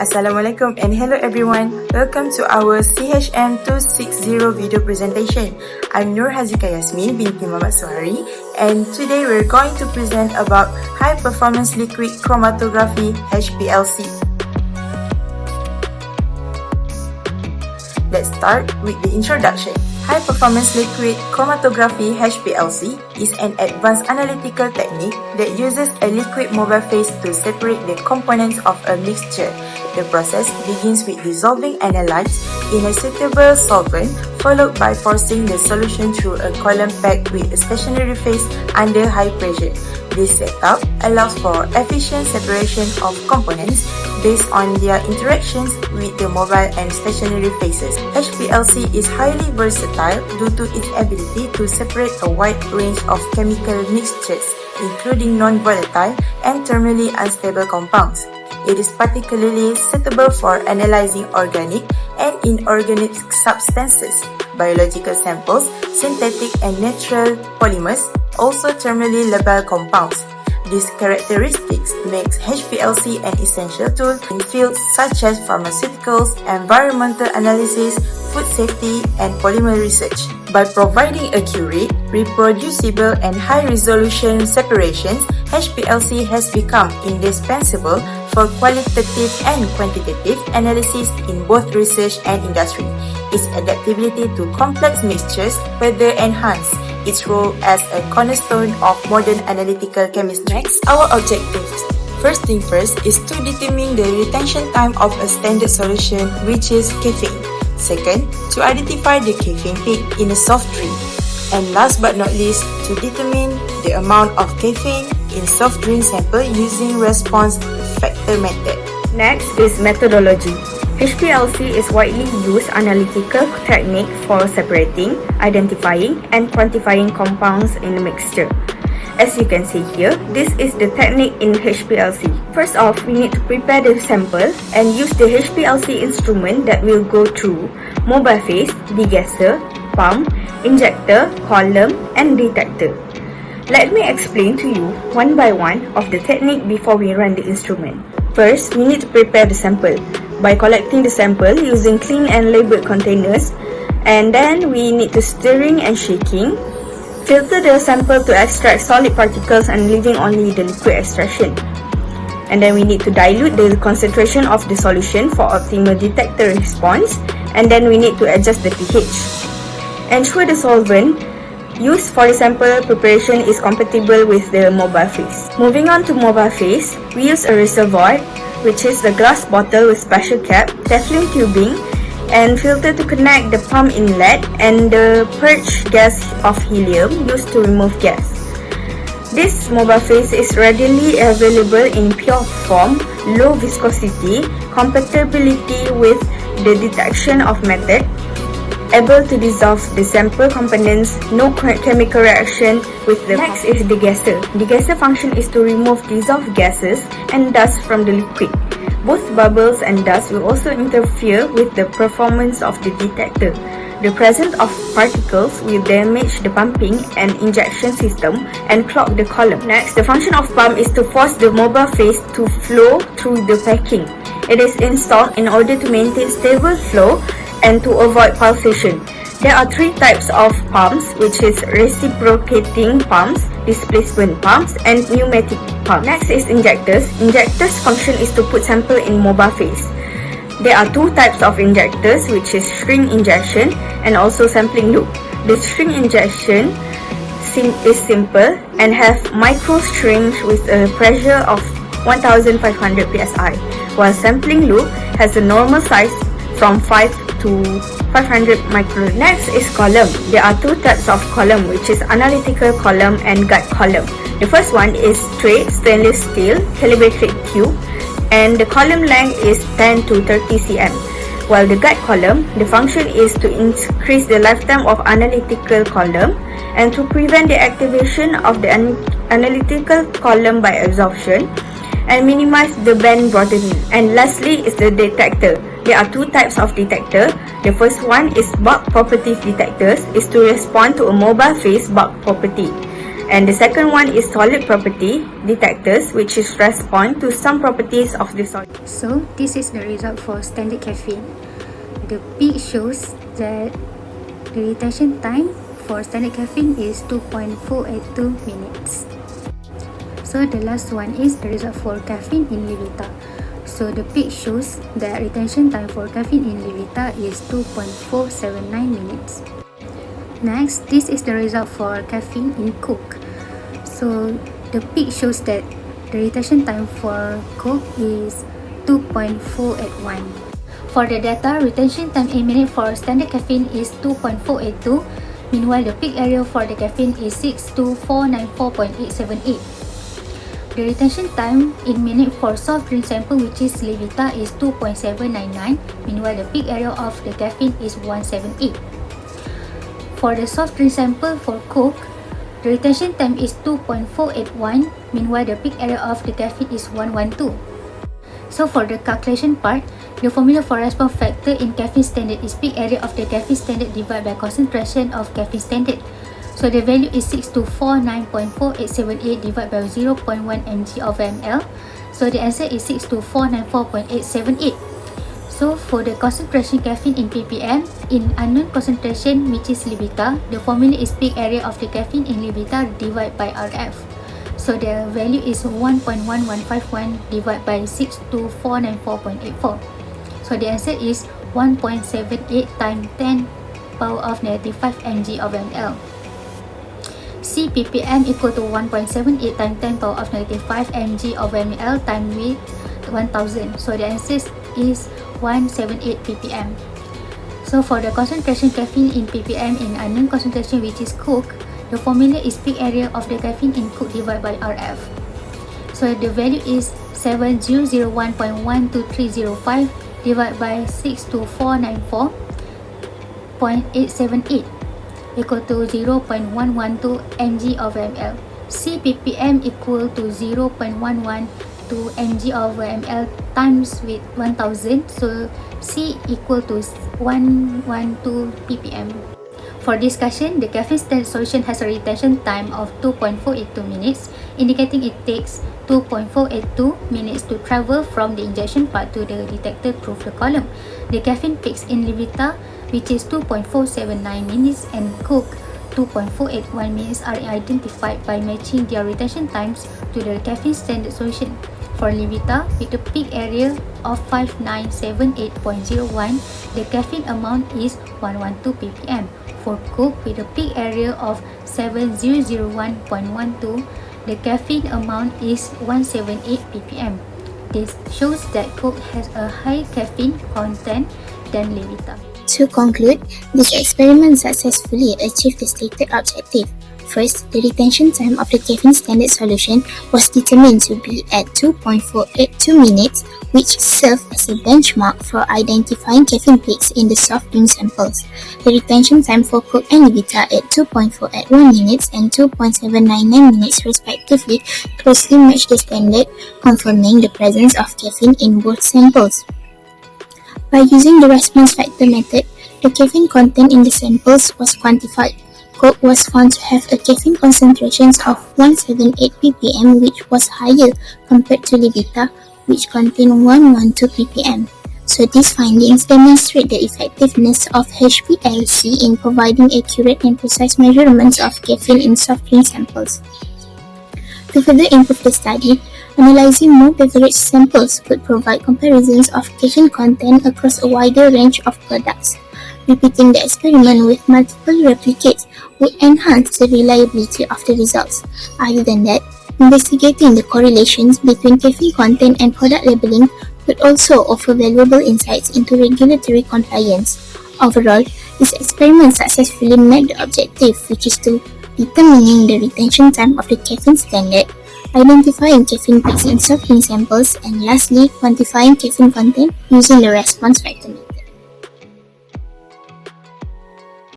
Assalamualaikum and hello everyone. Welcome to our CHM260 video presentation. I'm HAZIQAH YASMEEN BINTI SUHAIRI, and today we're going to present about high performance liquid chromatography HPLC. Let's start with the introduction. High performance liquid chromatography HPLC is an advanced analytical technique that uses a liquid mobile phase to separate the components of a mixture. The process begins with dissolving analytes in a suitable solvent, followed by forcing the solution through a column packed with a stationary phase under high pressure. This setup allows for efficient separation of components based on their interactions with the mobile and stationary phases. HPLC is highly versatile due to its ability to separate a wide range of chemical mixtures, including non-volatile and thermally unstable compounds. It is particularly suitable for analyzing organic and inorganic substances, biological samples, synthetic and natural polymers, also thermally labile compounds. These characteristics makes HPLC an essential tool in fields such as pharmaceuticals, environmental analysis, food safety, and polymer research. By providing accurate, reproducible, and high-resolution separations, HPLC has become indispensable for qualitative and quantitative analysis in both research and industry. Its adaptability to complex mixtures further enhance its role as a cornerstone of modern analytical chemistry. Next, our objectives. First thing first is to determine the retention time of a standard solution, which is caffeine. Second, to identify the caffeine peak in a soft drink. And last but not least, to determine the amount of caffeine in soft drink sample using response factor method. Next is methodology. HPLC is widely used analytical technique for separating, identifying, and quantifying compounds in a mixture. As you can see here, this is the technique in HPLC. First off, we need to prepare the sample and use the HPLC instrument that will go through mobile phase, degasser, pump, injector, column, and detector. Let me explain to you one by one of the technique before we run the instrument. First, we need to prepare the sample by collecting the sample using clean and labeled containers, and then we need to stirring and shaking. Filter the sample to extract solid particles and leaving only the liquid extraction. And then we need to dilute the concentration of the solution for optimal detector response, and then we need to adjust the pH. Ensure the solvent used for the sample preparation is compatible with the mobile phase. Moving on to mobile phase, we use a reservoir, which is the glass bottle with special cap, Teflon tubing, and filter to connect the pump inlet and the purge gas of helium used to remove gas. This mobile phase is readily available in pure form, low viscosity, compatibility with the detection of method, able to dissolve the sample components, no chemical reaction with the Next is degasser. Degasser function is to remove dissolved gases and dust from the liquid. Both bubbles and dust will also interfere with the performance of the detector. The presence of particles will damage the pumping and injection system and clog the column. Next, the function of pump is to force the mobile phase to flow through the packing. It is installed in order to maintain stable flow and to avoid pulsation. There are three types of pumps, which is reciprocating pumps, displacement pumps, and pneumatic pumps. Next is injectors. Injectors' function is to put sample in mobile phase. There are two types of injectors, which is string injection and also sampling loop. The string injection is simple and have micro strings with a pressure of 1500 psi, while sampling loop has a normal size from 5 to 500 micron. Next is column. There are two types of column, which is analytical column and guide column. The first one is straight stainless steel calibrated tube, and the column length is 10 to 30 cm. While the guide column, the function is to increase the lifetime of analytical column and to prevent the activation of the analytical column by absorption and minimize the band broadening. And lastly is the detector. There are two types of detector. The first one is bulk property detectors, is to respond to a mobile phase bulk property. And the second one is solid property detectors, which is respond to some properties of the solid. So this is the result for standard caffeine. The peak shows that the retention time for standard caffeine is 2.482 minutes. So the last one is the result for caffeine in Levita. So the peak shows that retention time for caffeine in Levita is 2.479 minutes. Next, this is the result for caffeine in Coke. So the peak shows that the retention time for Coke is 2.481. For the data, retention time in minute for standard caffeine is 2.482. Meanwhile, the peak area for the caffeine is 62494.878. The retention time in minute for soft drink sample, which is Levita, is 2.799. Meanwhile, the peak area of the caffeine is 178. For the soft drink sample for Coke, the retention time is 2.481. Meanwhile, the peak area of the caffeine is 112. So for the calculation part, the formula for response factor in caffeine standard is peak area of the caffeine standard divided by concentration of caffeine standard. So the value is 6249.4878 divided by 0.1 mg of ml. So the answer is 629494.878. So for the concentration caffeine in ppm, in unknown concentration, which is Levita, the formula is peak area of the caffeine in Levita divided by RF. So the value is 1.1151 divided by 629494.84. So the answer is 1.78 times 10 power of negative 5 mg of ml. C ppm equal to 1.78 times 10 power of negative 5 mg of ml times with 1000. So the answer is 178 ppm. So for the concentration caffeine in ppm in unknown concentration, which is Coke, the formula is peak area of the caffeine in Coke divided by RF. So the value is 7001.12305 divided by 62494.878 equal to 0.112 mg of ml. C ppm equal to 0.112 mg of ml times with 1000. So C equal to 112 ppm. For discussion, the caffeine standard solution has a retention time of 2.482 minutes, indicating it takes 2.482 minutes to travel from the injection part to the detector through the column. The caffeine peaks in Levita, which is 2.479 minutes, and Coke 2.481 minutes are identified by matching their retention times to the caffeine standard solution. For Levita, with a peak area of 5978.01, the caffeine amount is 112 ppm. For Coke, with a peak area of 7001.12, the caffeine amount is 178 ppm. This shows that Coke has a high caffeine content than Levita. To conclude, this experiment successfully achieved the stated objective. First, the retention time of the caffeine standard solution was determined to be at 2.482 minutes, which served as a benchmark for identifying caffeine peaks in the soft drink samples. The retention time for Coke and Levita at 2.481 minutes and 2.799 minutes respectively closely matched the standard, confirming the presence of caffeine in both samples. By using the response factor method, the caffeine content in the samples was quantified. Coke was found to have a caffeine concentration of 178 ppm, which was higher compared to Levita, which contained 112 ppm. So these findings demonstrate the effectiveness of HPLC in providing accurate and precise measurements of caffeine in soft drink samples. To further improve the study, analyzing more beverage samples could provide comparisons of caffeine content across a wider range of products. Repeating the experiment with multiple replicates would enhance the reliability of the results. Other than that, investigating the correlations between caffeine content and product labeling could also offer valuable insights into regulatory compliance. Overall, this experiment successfully met the objective, which is to determining the retention time of the caffeine standard, identifying caffeine peaks in soft drink samples, and lastly, quantifying caffeine content using the response factor.